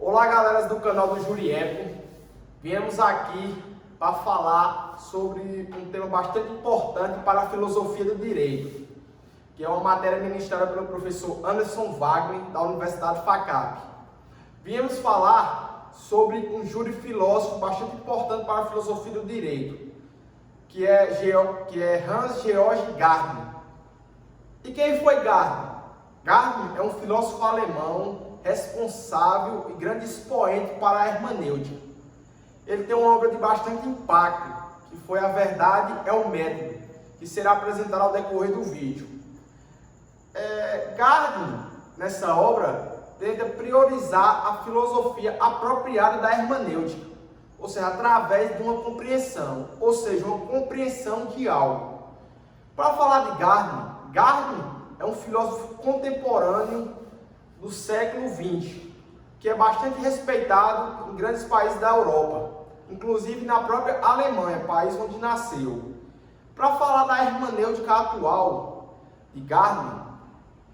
Olá, galera do canal do Jurieco. Viemos aqui para falar sobre um tema bastante importante para a filosofia do direito, que é uma matéria ministrada pelo professor Anderson Wagner, da Universidade FACAP. Viemos falar sobre um júri filósofo bastante importante para a filosofia do direito, que é Hans Georg Gadamer. E quem foi Gadamer? Gadamer é um filósofo alemão responsável e grande expoente para a hermenêutica. Ele tem uma obra de bastante impacto, que foi A Verdade é o Método, que será apresentada ao decorrer do vídeo. Gadamer, nessa obra, tenta priorizar a filosofia apropriada da hermenêutica, ou seja, através de uma compreensão, ou seja, uma compreensão de algo. Para falar de Gadamer é um filósofo contemporâneo do século XX, que é bastante respeitado em grandes países da Europa, inclusive na própria Alemanha, país onde nasceu. Para falar da hermenêutica atual de Gadamer,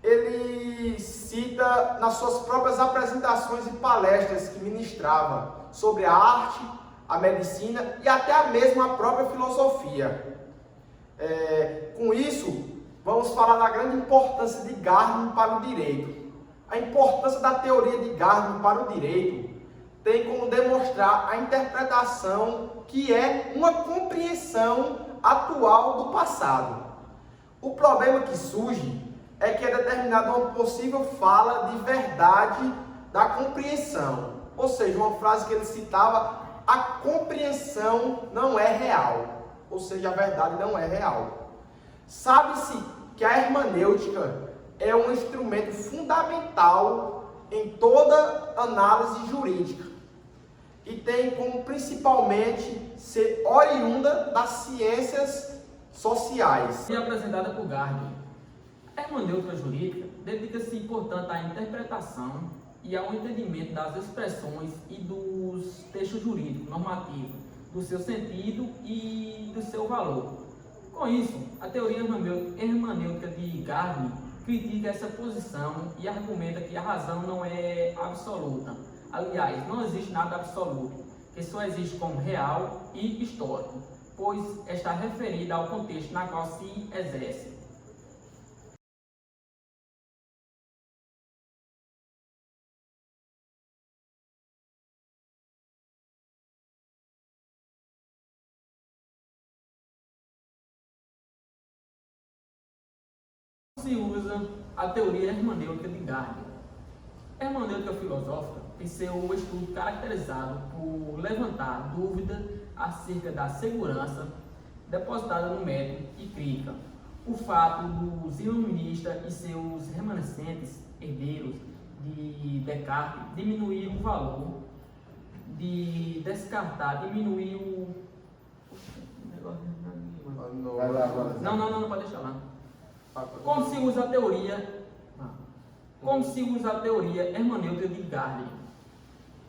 ele cita nas suas próprias apresentações e palestras que ministrava sobre a arte, a medicina e até mesmo a própria filosofia. Com isso, vamos falar da grande importância de Gadamer para o direito. A importância da teoria de Gadamer para o direito tem como demonstrar a interpretação que é uma compreensão atual do passado. O problema que surge é que é determinada uma possível fala de verdade da compreensão, ou seja, uma frase que ele citava: a compreensão não é real, ou seja, a verdade não é real. Sabe-se que a hermenêutica é um instrumento fundamental em toda análise jurídica e tem como principalmente ser oriunda das ciências sociais. E apresentada por Gadamer, a hermenêutica jurídica dedica-se, portanto, à interpretação e ao entendimento das expressões e dos textos jurídicos normativos, do seu sentido e do seu valor. Com isso, a teoria hermenêutica de Gadamer critica essa posição e argumenta que a razão não é absoluta. Aliás, não existe nada absoluto, que só existe como real e histórico, pois está referida ao contexto na qual se exerce. Se usa a teoria hermenêutica de Gadamer. A hermenêutica filosófica tem seu estudo caracterizado por levantar dúvida acerca da segurança depositada no método e crítica o fato dos iluministas e seus remanescentes herdeiros de Descartes diminuir o valor, de Descartes diminuir o... Não, pode deixar lá. Como se usa a teoria hermenêutica de Gadamer.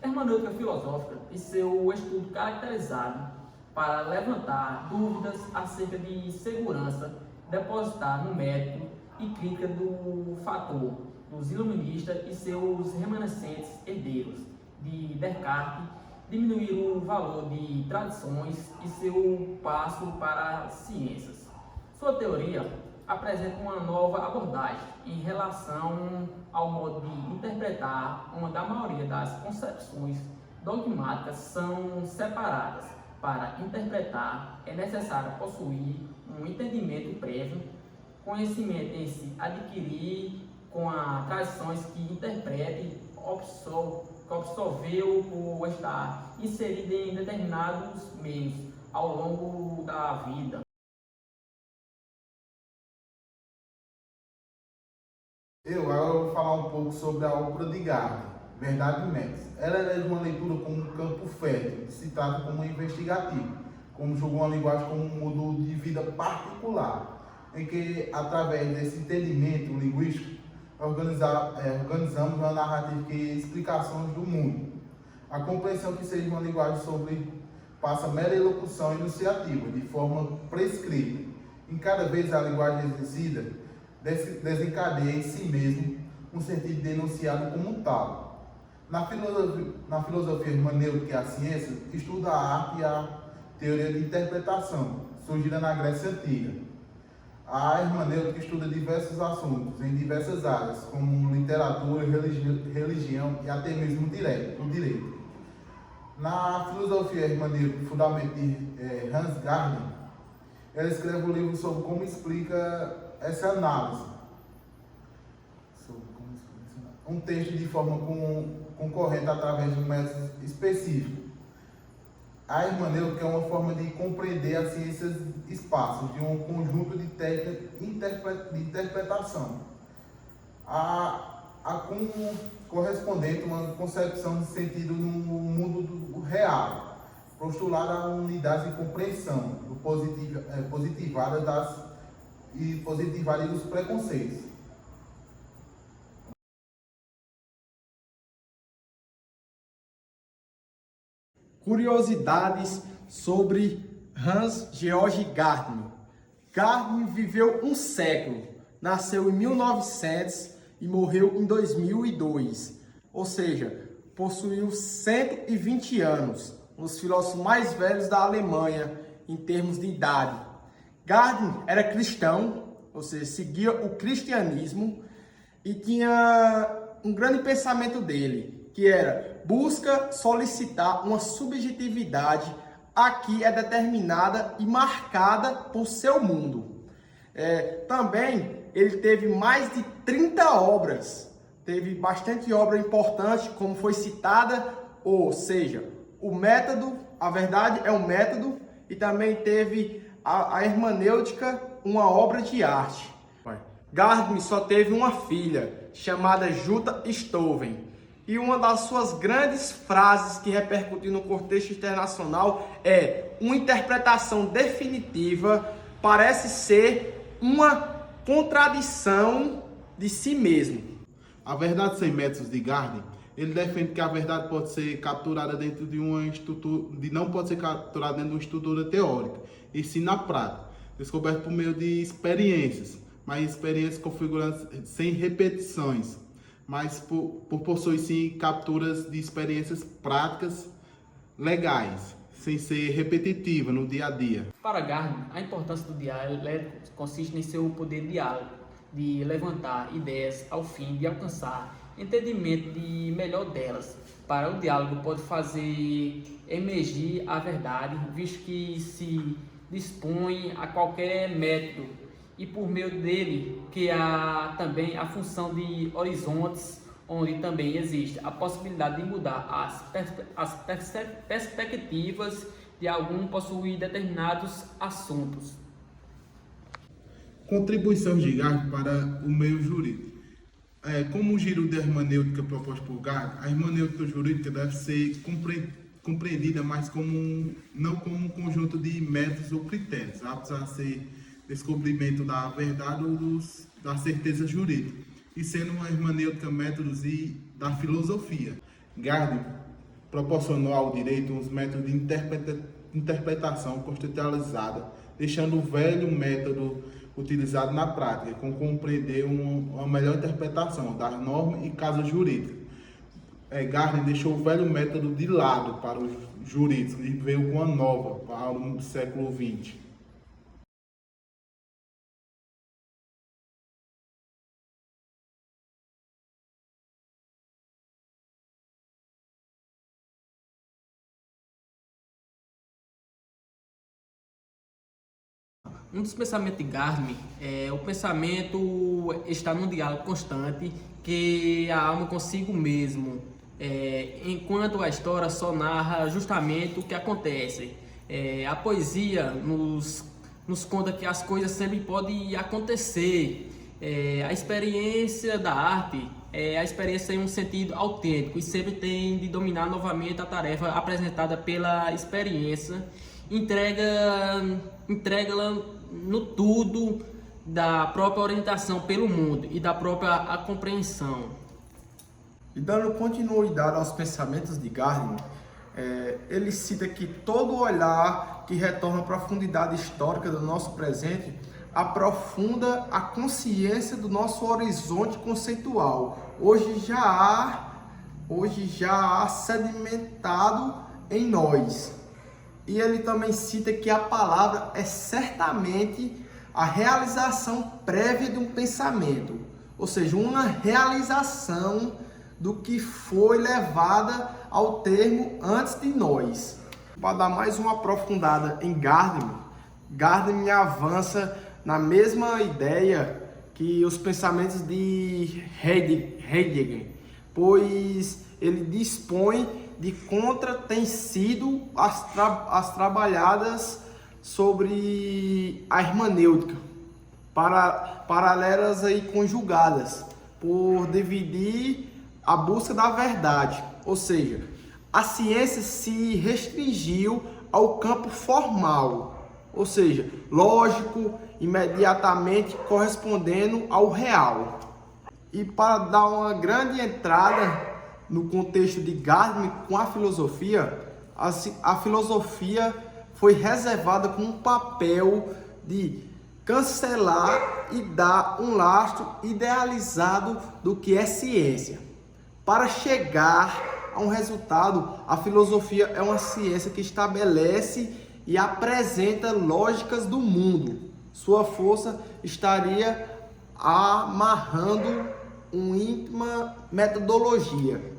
Hermenêutica filosófica e seu estudo caracterizado para levantar dúvidas acerca de segurança depositar no método e crítica do fator dos iluministas e seus remanescentes herdeiros de Descartes diminuir o valor de tradições e seu passo para as ciências. Sua teoria apresenta uma nova abordagem em relação ao modo de interpretar, onde a maioria das concepções dogmáticas são separadas. Para interpretar, é necessário possuir um entendimento prévio, conhecimento em se adquirir com as tradições que interprete, absorveu ou estar inserido em determinados meios ao longo da vida. Agora eu vou falar um pouco sobre a obra de Gadamer, Verdade e Método. Ela é de uma leitura como um campo fértil, que se trata como investigativo, como julga uma linguagem como um modo de vida particular, em que, através desse entendimento linguístico, organizamos uma narrativa que é explicações do mundo. A compreensão que seja uma linguagem passa mera elocução enunciativa, de forma prescrita. Em cada vez a linguagem exercida desencadeia em si mesmo um sentido denunciado como tal. Na filosofia hermenêutica e a ciência, estuda a arte e a teoria de interpretação, surgida na Grécia Antiga. A hermenêutica estuda diversos assuntos em diversas áreas, como literatura, religião e até mesmo o direito. Na filosofia hermenêutica, fundamento de Hans Gardner, ele escreve um livro sobre como explica essa análise. Um texto de forma concorrente através de um método específico. A hermenêutica é uma forma de compreender as ciências espaços de um conjunto de técnicas de interpretação, como correspondente a uma concepção de sentido no mundo do real, postulada a unidade de compreensão do positivada dos preconceitos. Curiosidades sobre Hans Georg Gardner. Gardner viveu um século, nasceu em 1900 e morreu em 2002, ou seja, possuiu 120 anos, um dos filósofos mais velhos da Alemanha em termos de idade. Gardner era cristão, ou seja, seguia o cristianismo e tinha um grande pensamento dele, que era busca solicitar uma subjetividade aqui é determinada e marcada por seu mundo. Também ele teve mais de 30 obras, teve bastante obra importante, como foi citada, ou seja, o método, a verdade é um método, e também teve a hermenêutica, uma obra de arte. Gardner só teve uma filha, chamada Jutta Stolven. E uma das suas grandes frases que repercutiu no contexto internacional é: uma interpretação definitiva parece ser uma contradição de si mesmo. A verdade sem métodos de Gardner, ele defende que a verdade pode ser capturada dentro de uma estrutura, não pode ser capturada dentro de uma estrutura teórica, e sim na prática, descoberto por meio de experiências, mas experiências configuradas sem repetições, mas por possuir sim capturas de experiências práticas legais, sem ser repetitiva no dia a dia. Para Gardner, a importância do dialético consiste em seu poder diálogo, de levantar ideias ao fim de alcançar entendimento de melhor delas. Para o diálogo pode fazer emergir a verdade, visto que se dispõe a qualquer método, e por meio dele que há também a função de horizontes, onde também existe a possibilidade de mudar as perspectivas de algum possuir determinados assuntos. Contribuição de Gardner para o meio jurídico. Como o giro da hermenêutica proposto por Gardner, a hermenêutica jurídica deve ser compreendida mais não como um conjunto de métodos ou critérios, aptos a ser descobrimento da verdade ou da certeza jurídica, e sendo uma hermenêutica métodos da filosofia. Gardner proporcionou ao direito uns métodos de interpretação constitucionalizada, deixando o velho método utilizado na prática, com compreender uma melhor interpretação das normas e casos jurídicos. Gardner deixou o velho método de lado para os jurídicos e veio com uma nova para o século XX. Um dos pensamentos de Gardner o pensamento está num diálogo constante que a alma consigo mesmo, enquanto a história só narra justamente o que acontece. A poesia nos conta que as coisas sempre podem acontecer. A experiência da arte é a experiência em um sentido autêntico e sempre tem de dominar novamente a tarefa apresentada pela experiência. Entrega-la no tudo da própria orientação pelo mundo e da própria compreensão. E dando continuidade aos pensamentos de Gardner, ele cita que todo olhar que retorna à profundidade histórica do nosso presente aprofunda a consciência do nosso horizonte conceitual. Hoje já há hoje já sedimentado em nós. E ele também cita que a palavra é certamente a realização prévia de um pensamento, ou seja, uma realização do que foi levada ao termo antes de nós. Para dar mais uma aprofundada em Gadamer, Gadamer avança na mesma ideia que os pensamentos de Heidegger, pois ele dispõe de contra tem sido as trabalhadas sobre a hermenêutica, paralelas e conjugadas, por dividir a busca da verdade, ou seja, a ciência se restringiu ao campo formal, ou seja, lógico, imediatamente correspondendo ao real. E para dar uma grande entrada no contexto de Gadamer com a filosofia foi reservada com um papel de cancelar e dar um lastro idealizado do que é ciência. Para chegar a um resultado, a filosofia é uma ciência que estabelece e apresenta lógicas do mundo. Sua força estaria amarrando uma íntima metodologia.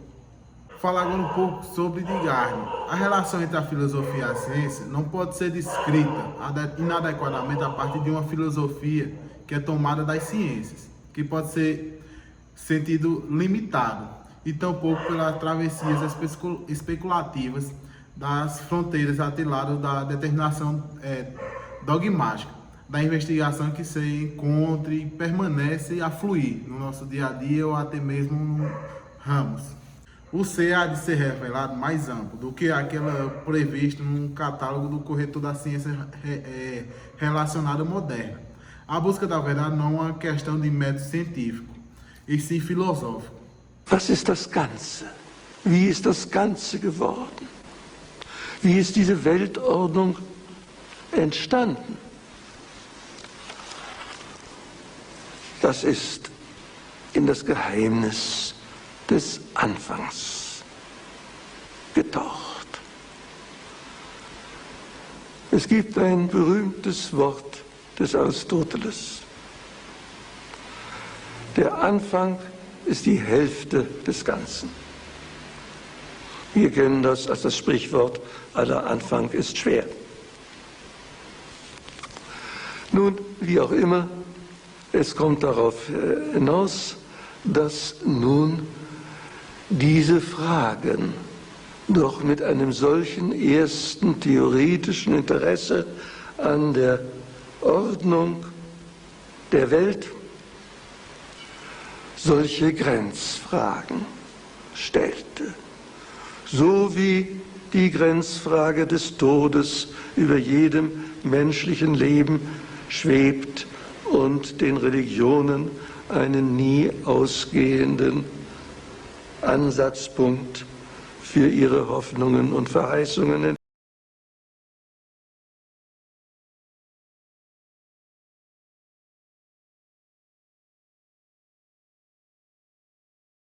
Falar agora um pouco sobre Gadamer. A relação entre a filosofia e a ciência não pode ser descrita inadequadamente a partir de uma filosofia que é tomada das ciências, que pode ser sentido limitado, e tampouco pelas travessias especulativas das fronteiras atiladas da determinação dogmática, da investigação que se encontra e permanece a fluir no nosso dia a dia ou até mesmo no ramos. O ser há de ser revelado mais amplo do que aquela prevista no catálogo do corretor da ciência relacionada moderna. A busca da verdade não é uma questão de método científico, e sim filosófico. Was ist das Ganze? Wie ist das Ganze geworden? Wie ist diese Weltordnung entstanden? Das ist in das Geheimnis des Anfangs getaucht. Es gibt ein berühmtes Wort des Aristoteles. Der Anfang ist die Hälfte des Ganzen. Wir kennen das als das Sprichwort, aller Anfang ist schwer. Nun, wie auch immer, es kommt darauf hinaus, dass nun diese Fragen doch mit einem solchen ersten theoretischen Interesse an der Ordnung der Welt solche Grenzfragen stellte, so wie die Grenzfrage des Todes über jedem menschlichen Leben schwebt und den Religionen einen nie ausgehenden Ansatzpunkt für ihre Hoffnungen und Verheißungen